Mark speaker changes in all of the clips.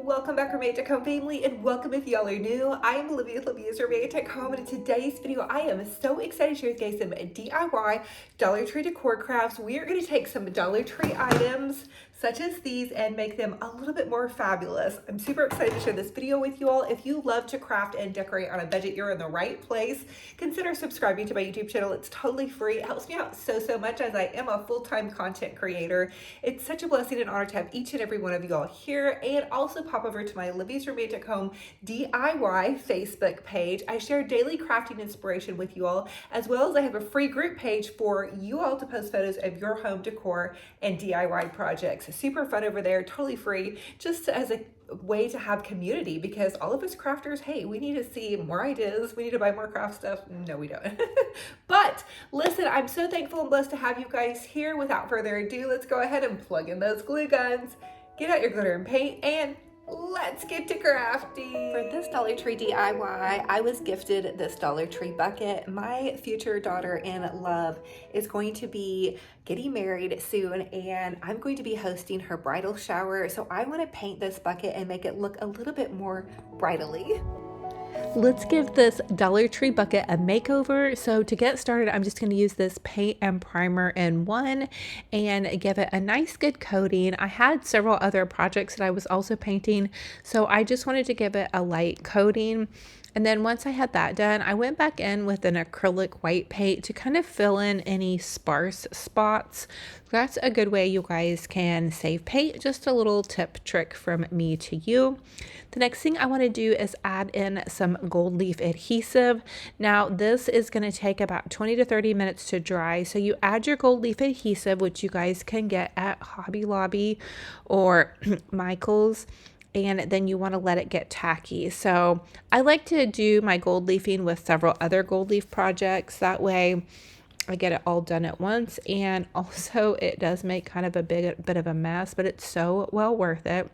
Speaker 1: Welcome back, Roommate Tech Home family, and welcome if y'all are new. I am Olivia with Olivia's Roommate Tech Home, and in today's video, I am so excited to share with you guys some DIY Dollar Tree decor crafts. We are going to take some Dollar Tree items such as these and make them a little bit more fabulous. I'm super excited to share this video with you all. If you love to craft and decorate on a budget, you're in the right place. Consider subscribing to my YouTube channel. It's totally free. It helps me out so much as I am a full-time content creator. It's such a blessing and honor to have each and every one of you all here, and also pop over to my Olivia's Roommate Tech Home DIY Facebook page. I share daily crafting inspiration with you all, as well as I have a free group page for you all to post photos of your home decor and DIY projects. Super fun over there, totally free, just as a way to have community, because all of us crafters, hey, we need to see more ideas. We need to buy more craft stuff. No, we don't. But listen, I'm so thankful and blessed to have you guys here. Without further ado, let's go ahead and plug in those glue guns, get out your glitter and paint, and let's get to crafting. For this Dollar Tree DIY, I was gifted this Dollar Tree bucket. My future daughter-in-law is going to be getting married soon, and I'm going to be hosting her bridal shower. So I want to paint this bucket and make it look a little bit more bridally. Let's give this Dollar Tree bucket a makeover. So to get started, I'm just going to use this paint and primer in one and give it a nice good coating. I had several other projects that I was also painting, so I just wanted to give it a light coating. And then once I had that done, I went back in with an acrylic white paint to kind of fill in any sparse spots. That's a good way you guys can save paint. Just a little tip trick from me to you. The next thing I want to do is add in some gold leaf adhesive. Now this is going to take about 20 to 30 minutes to dry. So you add your gold leaf adhesive, which you guys can get at Hobby Lobby or Michael's, and then you want to let it get tacky. So I like to do my gold leafing with several other gold leaf projects. That way I get it all done at once, and also it does make kind of a bit of a mess, but it's so well worth it.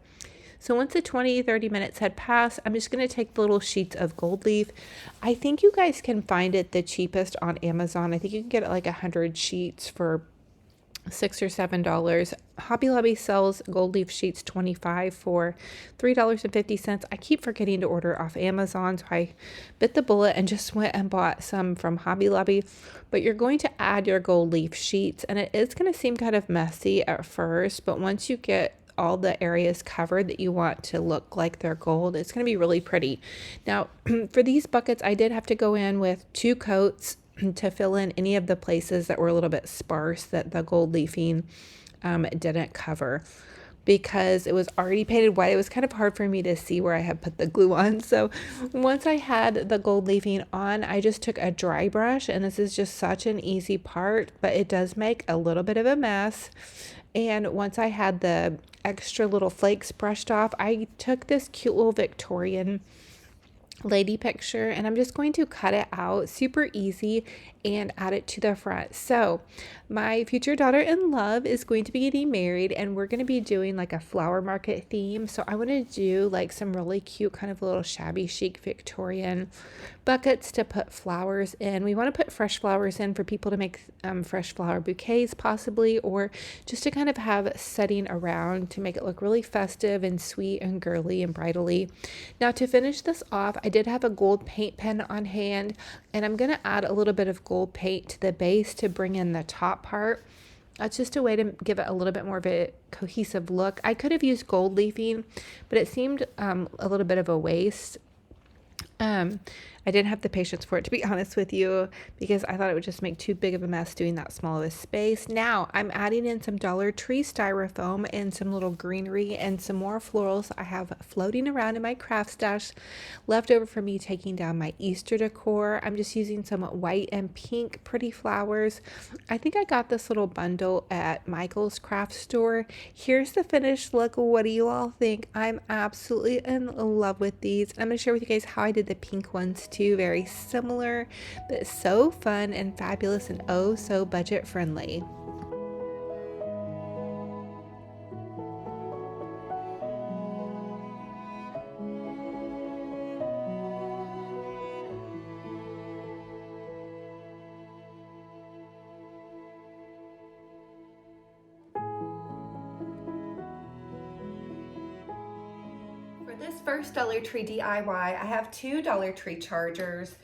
Speaker 1: So once the 20-30 minutes had passed, I'm just going to take the little sheets of gold leaf. I think you guys can find it the cheapest on Amazon. I think you can get it like 100 sheets for $6 or $7. Hobby Lobby sells gold leaf sheets 25 for $3.50. I keep forgetting to order off Amazon, so I bit the bullet and just went and bought some from Hobby Lobby. But you're going to add your gold leaf sheets, and it is going to seem kind of messy at first, but once you get all the areas covered that you want to look like they're gold, it's going to be really pretty. Now for these buckets, I did have to go in with 2 coats to fill in any of the places that were a little bit sparse that the gold leafing didn't cover, because it was already painted white. It was kind of hard for me to see where I had put the glue on. So once I had the gold leafing on, I just took a dry brush, and this is just such an easy part, but it does make a little bit of a mess. And once I had the extra little flakes brushed off, I took this cute little Victorian lady picture, and I'm just going to cut it out super easy and add it to the front. So my future daughter-in-law is going to be getting married, and we're going to be doing like a flower market theme. So I want to do like some really cute kind of little shabby chic Victorian buckets to put flowers in. We want to put fresh flowers in for people to make fresh flower bouquets possibly, or just to kind of have setting around to make it look really festive and sweet and girly and bridally. Now to finish this off, I did have a gold paint pen on hand, and I'm going to add a little bit of gold paint to the base to bring in the top part. That's just a way to give it a little bit more of a cohesive look. I could have used gold leafing, but it seemed a little bit of a waste. I didn't have the patience for it, to be honest with you, because I thought it would just make too big of a mess doing that small of a space. Now I'm adding in some Dollar Tree styrofoam and some little greenery and some more florals I have floating around in my craft stash left over from me taking down my Easter decor. I'm just using some white and pink pretty flowers. I think I got this little bundle at Michael's craft store. Here's the finished look. What do you all think? I'm absolutely in love with these. I'm going to share with you guys how I did the pink ones too. Very similar, but so fun and fabulous, and oh so budget friendly. first Dollar Tree DIY, I have two Dollar Tree chargers.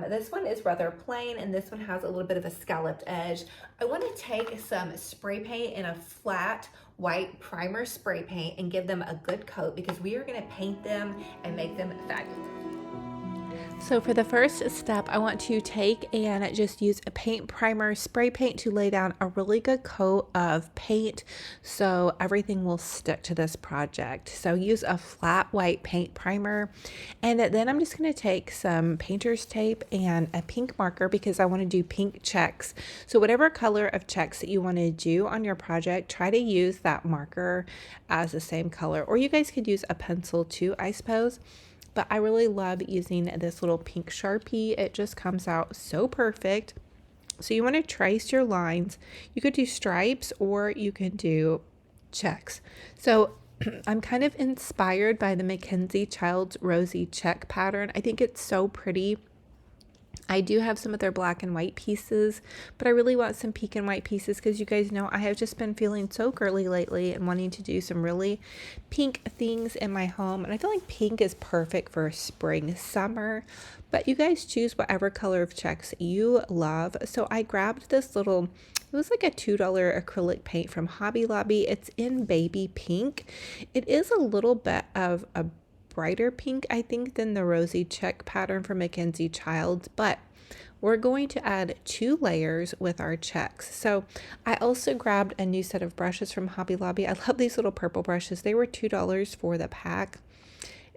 Speaker 1: This one is rather plain and this one has a little bit of a scalloped edge. I want to take some spray paint in a flat white primer spray paint and give them a good coat because we are going to paint them and make them fabulous.
Speaker 2: So for the first step, I want to take and just use a paint primer spray paint to lay down a really good coat of paint so everything will stick to this project. So use a flat white paint primer, and then I'm just going to take some painter's tape and a pink marker because I want to do pink checks. So whatever color of checks that you want to do on your project, try to use that marker as the same color, or you guys could use a pencil too, I suppose. But I really love using this little pink Sharpie. It just comes out so perfect. So you want to trace your lines. You could do stripes or you can do checks. So I'm kind of inspired by the Mackenzie Childs Rosy check pattern. I think it's so pretty. I do have some of their black and white pieces, but I really want some pink and white pieces because you guys know I have just been feeling so girly lately and wanting to do some really pink things in my home. And I feel like pink is perfect for spring, summer, but you guys choose whatever color of checks you love. So I grabbed this little, it was like a $2 acrylic paint from Hobby Lobby. It's in baby pink. It is a little bit of a brighter pink, I think, than the rosy check pattern from Mackenzie Childs, but we're going to add 2 layers with our checks. So I also grabbed a new set of brushes from Hobby Lobby. I love these little purple brushes. They were $2 for the pack.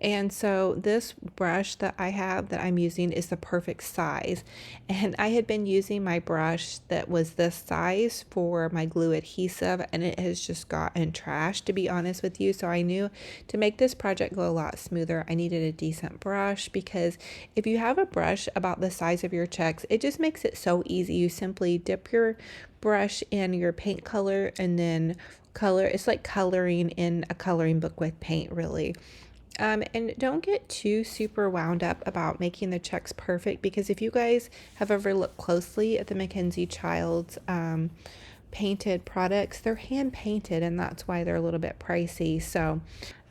Speaker 2: And so this brush that I have that I'm using is the perfect size. And I had been using my brush that was this size for my glue adhesive, and it has just gotten trashed, to be honest with you. So I knew to make this project go a lot smoother, I needed a decent brush, because if you have a brush about the size of your checks, it just makes it so easy. You simply dip your brush in your paint color and then color. It's like coloring in a coloring book with paint, really. And don't get too super wound up about making the checks perfect, because if you guys have ever looked closely at the Mackenzie Childs painted products, they're hand painted, and that's why they're a little bit pricey. So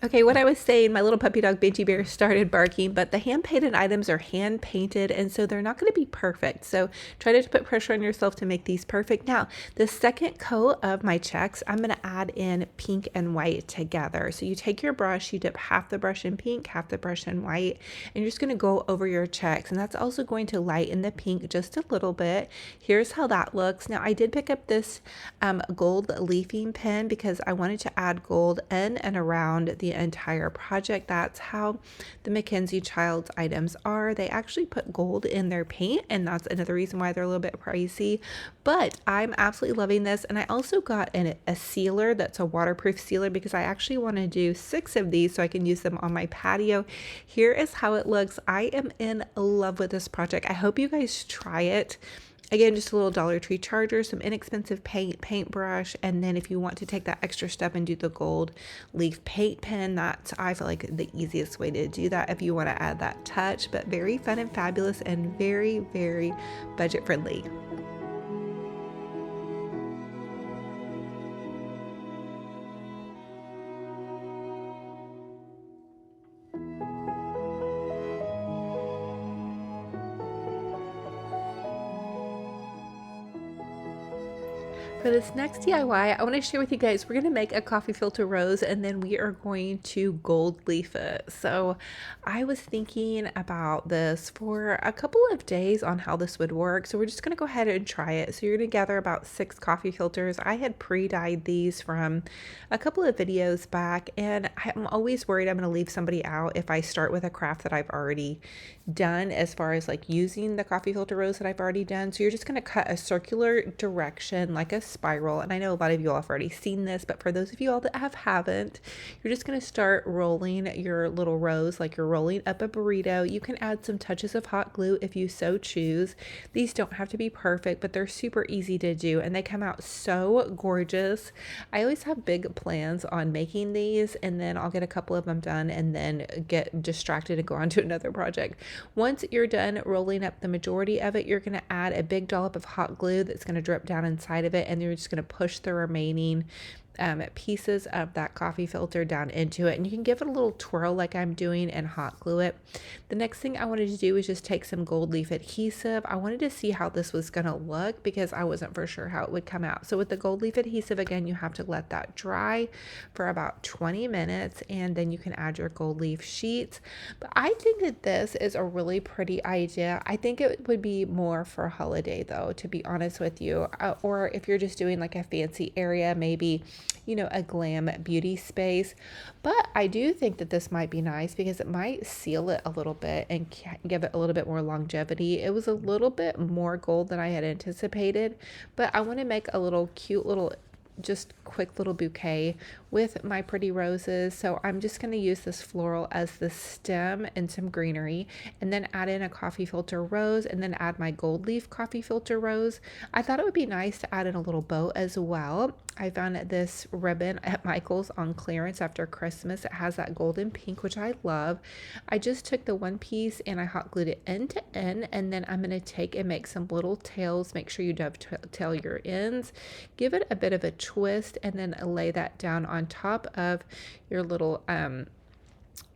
Speaker 2: okay, what I was saying, my little puppy dog Benji Bear started barking, but the hand painted items are hand painted, and so they're not going to be perfect. So try to put pressure on yourself to make these perfect. Now, the second coat of my checks, I'm going to add in pink and white together. So you take your brush, you dip half the brush in pink, half the brush in white, and you're just going to go over your checks. And that's also going to lighten the pink just a little bit. Here's how that looks. Now, I did pick up this gold leafing pen because I wanted to add gold in and around the entire project. That's how the Mackenzie Childs items are. They actually put gold in their paint, and that's another reason why they're a little bit pricey, but I'm absolutely loving this. And I also got a sealer that's a waterproof sealer because I actually want to do 6 of these so I can use them on my patio. Here is how it looks. I am in love with this project. I hope you guys try it. Again, just a little Dollar Tree charger, some inexpensive paintbrush, and then if you want to take that extra step and do the gold leaf paint pen, that's, I feel like, the easiest way to do that if you want to add that touch. But very fun and fabulous and very, very budget friendly. For this next DIY, I want to share with you guys, we're going to make a coffee filter rose, and then we are going to gold leaf it. So I was thinking about this for a couple of days on how this would work. So we're just going to go ahead and try it. So you're going to gather about 6 coffee filters. I had pre-dyed these from a couple of videos back, and I'm always worried I'm going to leave somebody out if I start with a craft that I've already done, as far as like using the coffee filter rose that I've already done. So you're just going to cut a circular direction like a spiral, and I know a lot of you all have already seen this, but for those of you all that haven't, you're just going to start rolling your little rose like you're rolling up a burrito. You can add some touches of hot glue if you so choose. These don't have to be perfect, but they're super easy to do, and they come out so gorgeous. I always have big plans on making these, and then I'll get a couple of them done and then get distracted and go on to another project. Once you're done rolling up the majority of it, you're going to add a big dollop of hot glue that's going to drip down inside of it, and you're just going to push the remaining pieces of that coffee filter down into it, and you can give it a little twirl like I'm doing and hot glue it. The next thing I wanted to do was just take some gold leaf adhesive. I wanted to see how this was going to look because I wasn't for sure how it would come out. So with the gold leaf adhesive, again, you have to let that dry for about 20 minutes, and then you can add your gold leaf sheets. But I think that this is a really pretty idea. I think it would be more for a holiday though, to be honest with you, or if you're just doing like a fancy area, maybe, you know, a glam beauty space. But I do think that this might be nice because it might seal it a little bit and give it a little bit more longevity. It was a little bit more gold than I had anticipated, but I want to make a little cute little just quick little bouquet with my pretty roses. So I'm just going to use this floral as the stem and some greenery, and then add in a coffee filter rose, and then add my gold leaf coffee filter rose. I thought it would be nice to add in a little bow as well. I found this ribbon at Michael's on clearance after Christmas. It has that golden pink, which I love. I just took the one piece and I hot glued it end to end, and then I'm going to take and make some little tails. Make sure you dovetail your ends, give it a bit of a twist, and then lay that down on top of your little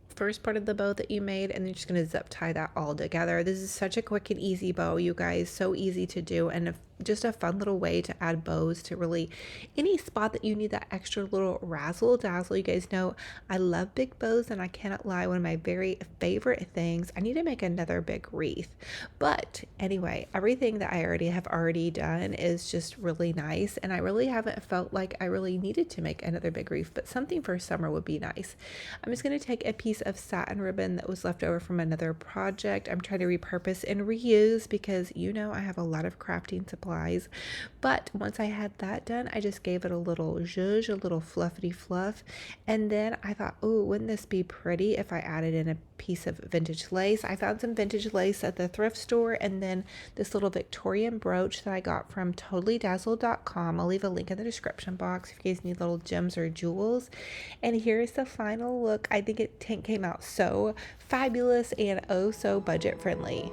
Speaker 2: first part of the bow that you made, and then you're just going to zip tie that all together. This is such a quick and easy bow, you guys. So easy to do, and just a fun little way to add bows to really any spot that you need that extra little razzle dazzle. You guys know I love big bows, and I cannot lie, one of my very favorite things. I need to make another big wreath, but anyway, everything that I have already done is just really nice, and I really haven't felt like I really needed to make another big wreath, but something for summer would be nice. I'm just going to take a piece of satin ribbon that was left over from another project. I'm trying to repurpose and reuse because you know I have a lot of crafting supplies. But once I had that done, I just gave it a little zhuzh, a little fluffity fluff. And then I thought, oh, wouldn't this be pretty if I added in a piece of vintage lace? I found some vintage lace at the thrift store, and then this little Victorian brooch that I got from totallydazzled.com. I'll leave a link in the description box if you guys need little gems or jewels. And here's the final look. I think it came out so fabulous and oh so budget friendly.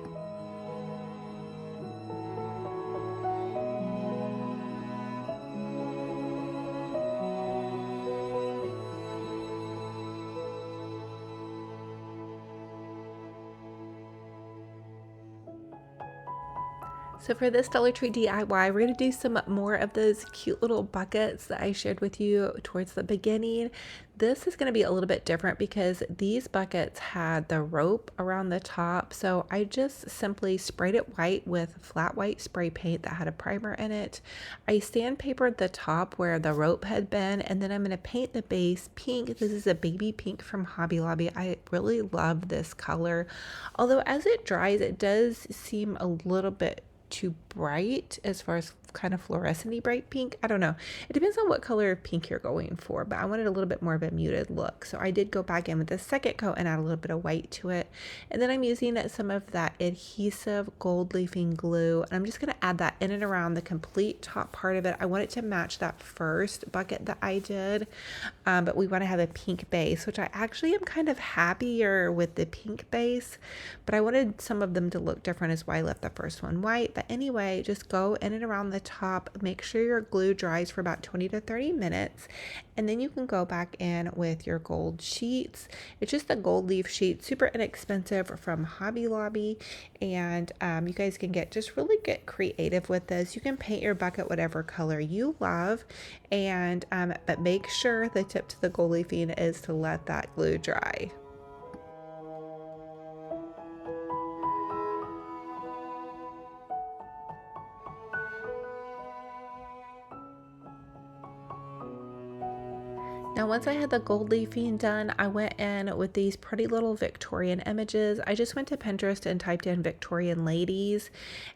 Speaker 2: So for this Dollar Tree DIY, we're going to do some more of those cute little buckets that I shared with you towards the beginning. This is going to be a little bit different because these buckets had the rope around the top. So I just simply sprayed it white with flat white spray paint that had a primer in it. I sandpapered the top where the rope had been, and then I'm going to paint the base pink. This is a baby pink from Hobby Lobby. I really love this color. Although as it dries, it does seem a little bit too bright as far as kind of fluorescent-y bright pink. I don't know. It depends on what color of pink you're going for, but I wanted a little bit more of a muted look. So I did go back in with the second coat and add a little bit of white to it. And then I'm using some of that adhesive gold leafing glue, and I'm just going to add that in and around the complete top part of it. I want it to match that first bucket that I did, but we want to have a pink base, which I actually am kind of happier with the pink base, but I wanted some of them to look different, is why I left the first one white. But anyway, just go in and around the top, make sure your glue dries for about 20 to 30 minutes, and then you can go back in with your gold sheets. It's just a gold leaf sheet, super inexpensive from Hobby Lobby, and you guys can get creative with this. You can paint your bucket whatever color you love, and but make sure the tip to the gold leafing is to let that glue dry. Now, once I had the gold leafing done, I went in with these pretty little Victorian images. I just went to Pinterest and typed in Victorian ladies,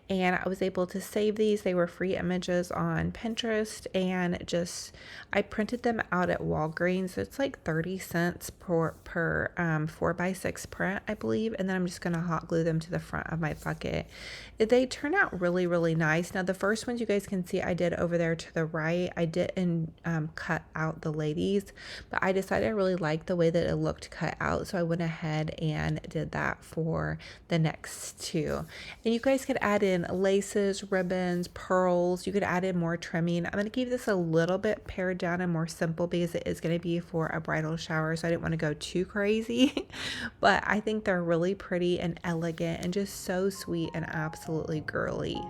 Speaker 2: and I was able to save these. They were free images on Pinterest, and I printed them out at Walgreens. It's like 30 cents per 4x6 print, I believe, and then I'm just going to hot glue them to the front of my bucket. They turn out really, really nice. Now, the first ones you guys can see I did over there to the right. I didn't cut out the ladies. but I decided I really liked the way that it looked cut out, so I went ahead and did that for the next two. And you guys could add in laces, ribbons, pearls. You could add in more trimming. I'm going to keep this a little bit pared down and more simple because it is going to be for a bridal shower, so I didn't want to go too crazy. But I think they're really pretty and elegant and just so sweet and absolutely girly.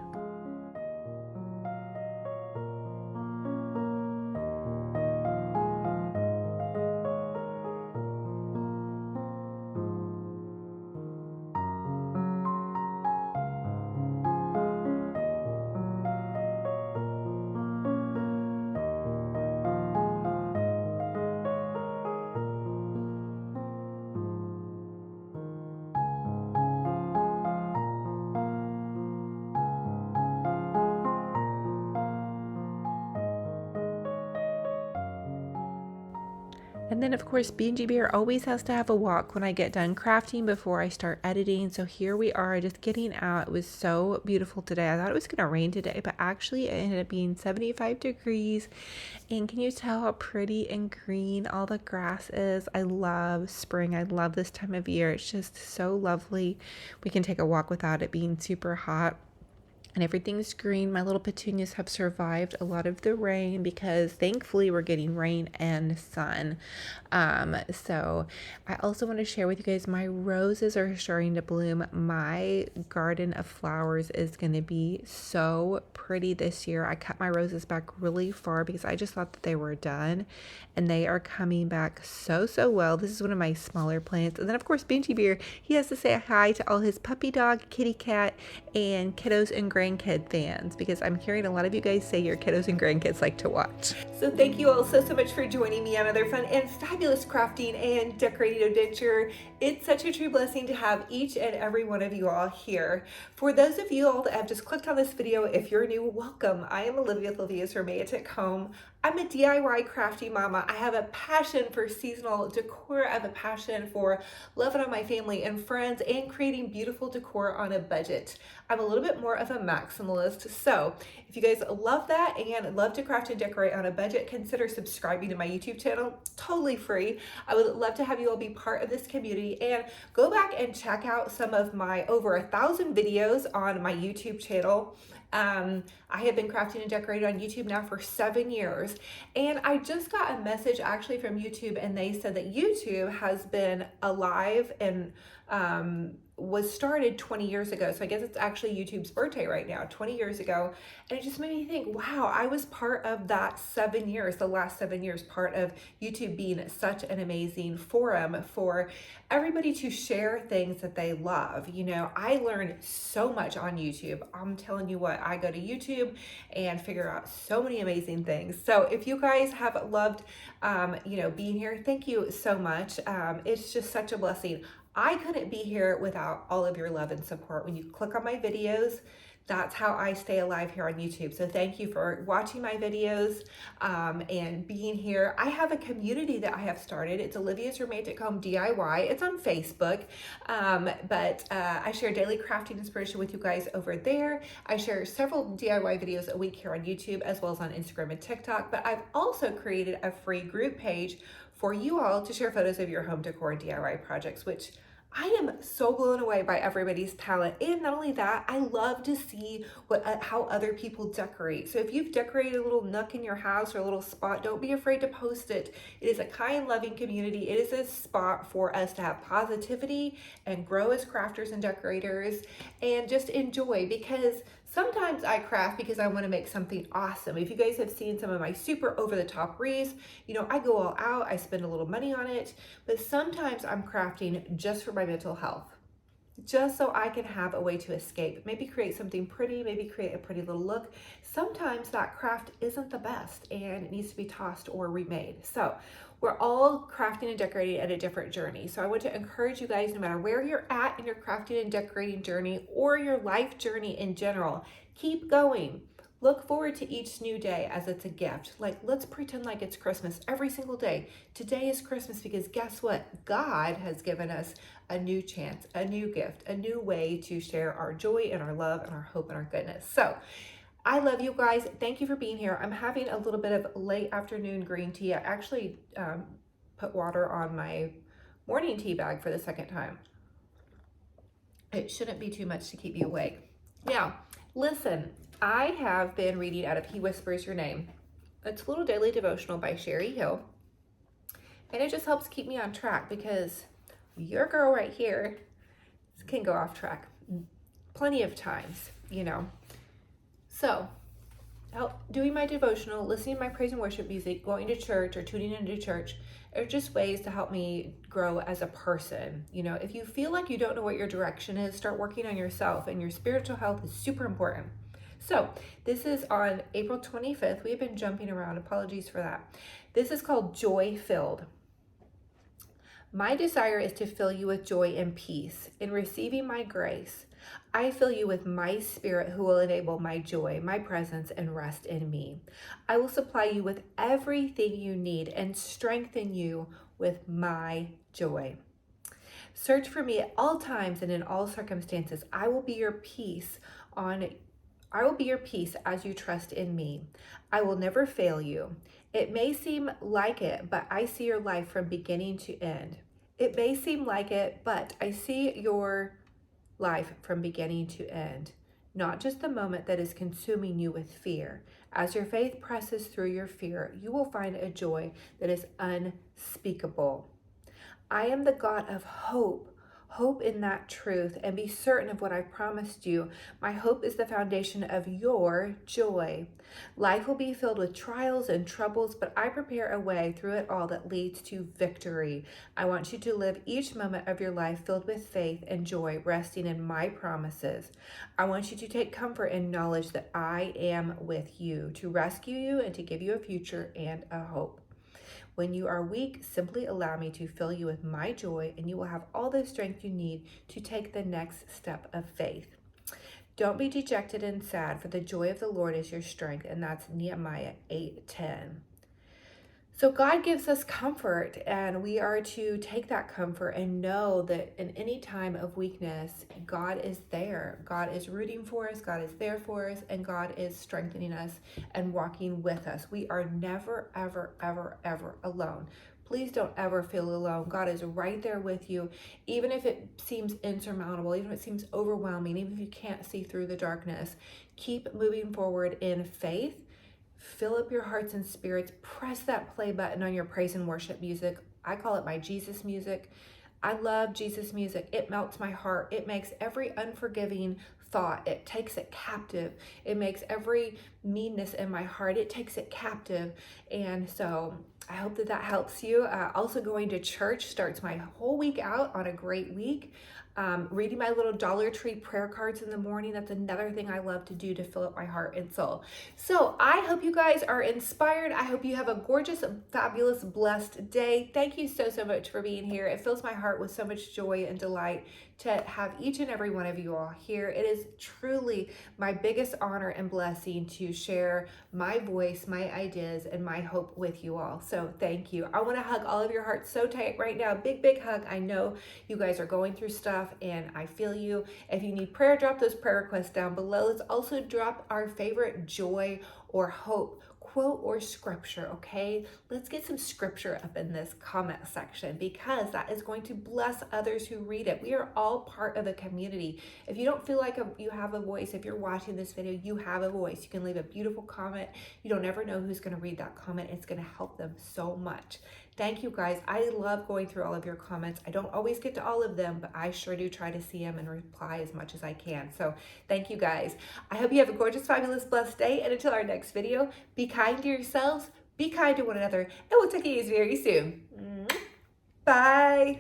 Speaker 2: And then of course, B&G Bear always has to have a walk when I get done crafting before I start editing. So here we are just getting out. It was so beautiful today. I thought it was going to rain today, but actually it ended up being 75 degrees. And can you tell how pretty and green all the grass is? I love spring. I love this time of year. It's just so lovely. We can take a walk without it being super hot. And everything's green. My little petunias have survived a lot of the rain because thankfully we're getting rain and sun. So I also want to share with you guys, my roses are starting to bloom. My garden of flowers is going to be so pretty this year. I cut my roses back really far because I just thought that they were done, and they are coming back so well. This is one of my smaller plants. And then of course, Benji Beer, he has to say hi to all his puppy dog, kitty cat, and kiddos and grandkid fans, because I'm hearing a lot of you guys say your kiddos and grandkids like to watch.
Speaker 1: So thank you all so much for joining me on another fun and fabulous crafting and decorating adventure. It's such a true blessing to have each and every one of you all here. For those of you all that have just clicked on this video, if you're new, welcome. I am Olivia with Olivia's Romantic Home. I'm a DIY crafty mama. I have a passion for seasonal decor. I have a passion for loving on my family and friends and creating beautiful decor on a budget. I'm a little bit more of a maximalist. So if you guys love that and love to craft and decorate on a budget, consider subscribing to my YouTube channel. It's totally free. I would love to have you all be part of this community, and go back and check out some of my over 1,000 videos on my YouTube channel. I have been crafting and decorating on YouTube now for 7 years, and I just got a message actually from YouTube, and they said that YouTube has been alive and was started 20 years ago. So I guess it's actually YouTube's birthday right now, 20 years ago. And it just made me think, wow, I was part of that 7 years, the last 7 years, part of YouTube being such an amazing forum for everybody to share things that they love. You know, I learned so much on YouTube. I'm telling you what, I go to YouTube and figure out so many amazing things. So if you guys have loved, being here, thank you so much. It's just such a blessing. I couldn't be here without all of your love and support. When you click on my videos, that's how I stay alive here on YouTube. So thank you for watching my videos and being here. I have a community that I have started. It's Olivia's Romantic Home DIY. It's on Facebook, but I share daily crafting inspiration with you guys over there. I share several DIY videos a week here on YouTube, as well as on Instagram and TikTok. But I've also created a free group page for you all to share photos of your home decor and DIY projects, which I am so blown away by everybody's talent. And not only that, I love to see how other people decorate. So if you've decorated a little nook in your house or a little spot, don't be afraid to post it. It is a kind, loving community. It is a spot for us to have positivity and grow as crafters and decorators and just enjoy, because sometimes I craft because I want to make something awesome. If you guys have seen some of my super over-the-top wreaths, I go all out, I spend a little money on it, but sometimes I'm crafting just for my mental health, just so I can have a way to escape, maybe create something pretty, maybe create a pretty little look. Sometimes that craft isn't the best and it needs to be tossed or remade. So we're all crafting and decorating at a different journey. So I want to encourage you guys, no matter where you're at in your crafting and decorating journey or your life journey in general, keep going. Look forward to each new day as it's a gift. Like, let's pretend like it's Christmas every single day. Today is Christmas because guess what? God has given us a new chance, a new gift, a new way to share our joy and our love and our hope and our goodness. So I love you guys. Thank you for being here. I'm having a little bit of late afternoon green tea. I actually put water on my morning tea bag for the second time. It shouldn't be too much to keep you awake. Now, listen, I have been reading out of He Whispers Your Name. It's a little daily devotional by Sherry Hill. And it just helps keep me on track because your girl right here can go off track plenty of times, you know. So, doing my devotional, listening to my praise and worship music, going to church or tuning into church are just ways to help me grow as a person. You know, if you feel like you don't know what your direction is, start working on yourself, and your spiritual health is super important. So this is on April 25th. We've been jumping around. Apologies for that. This is called Joy Filled. My desire is to fill you with joy and peace. In receiving my grace, I fill you with my spirit who will enable my joy, my presence, and rest in me. I will supply you with everything you need and strengthen you with my joy. Search for me at all times and in all circumstances. I will be your peace as you trust in me. I will never fail you. It may seem like it, but I see your life from beginning to end. It may seem like it, but I see your life from beginning to end, not just the moment that is consuming you with fear. As your faith presses through your fear, you will find a joy that is unspeakable. I am the God of hope. Hope in that truth and be certain of what I promised you. My hope is the foundation of your joy. Life will be filled with trials and troubles, but I prepare a way through it all that leads to victory. I want you to live each moment of your life filled with faith and joy, resting in my promises. I want you to take comfort in knowledge that I am with you, to rescue you and to give you a future and a hope. When you are weak, simply allow me to fill you with my joy, and you will have all the strength you need to take the next step of faith. Don't be dejected and sad, for the joy of the Lord is your strength, and that's Nehemiah 8:10. So God gives us comfort, and we are to take that comfort and know that in any time of weakness, God is there. God is rooting for us, God is there for us, and God is strengthening us and walking with us. We are never, ever, ever, ever alone. Please don't ever feel alone. God is right there with you, even if it seems insurmountable, even if it seems overwhelming, even if you can't see through the darkness. Keep moving forward in faith. Fill up your hearts and spirits. Press that play button on your praise and worship music. I call it my Jesus music. I love Jesus music. It melts my heart. It makes every unforgiving thought, it takes it captive. It makes every meanness in my heart, it takes it captive. And so I hope that that helps you. Also, going to church starts my whole week out on a great week. Reading my little Dollar Tree prayer cards in the morning. That's another thing I love to do to fill up my heart and soul. So I hope you guys are inspired. I hope you have a gorgeous, fabulous, blessed day. Thank you so, so much for being here. It fills my heart with so much joy and delight to have each and every one of you all here. It is truly my biggest honor and blessing to share my voice, my ideas, and my hope with you all. So thank you. I want to hug all of your hearts so tight right now. Big, big hug. I know you guys are going through stuff and I feel you. If you need prayer, drop those prayer requests down below. Let's also drop our favorite joy or hope quote or scripture, okay? Let's get some scripture up in this comment section because that is going to bless others who read it. We are all part of a community. If you don't feel like you have a voice, if you're watching this video, you have a voice. You can leave a beautiful comment. You don't ever know who's going to read that comment. It's going to help them so much. Thank you guys. I love going through all of your comments. I don't always get to all of them, but I sure do try to see them and reply as much as I can. So thank you guys. I hope you have a gorgeous, fabulous, blessed day. And until our next video, be kind to yourselves, be kind to one another, and we'll take it easy very soon. Bye.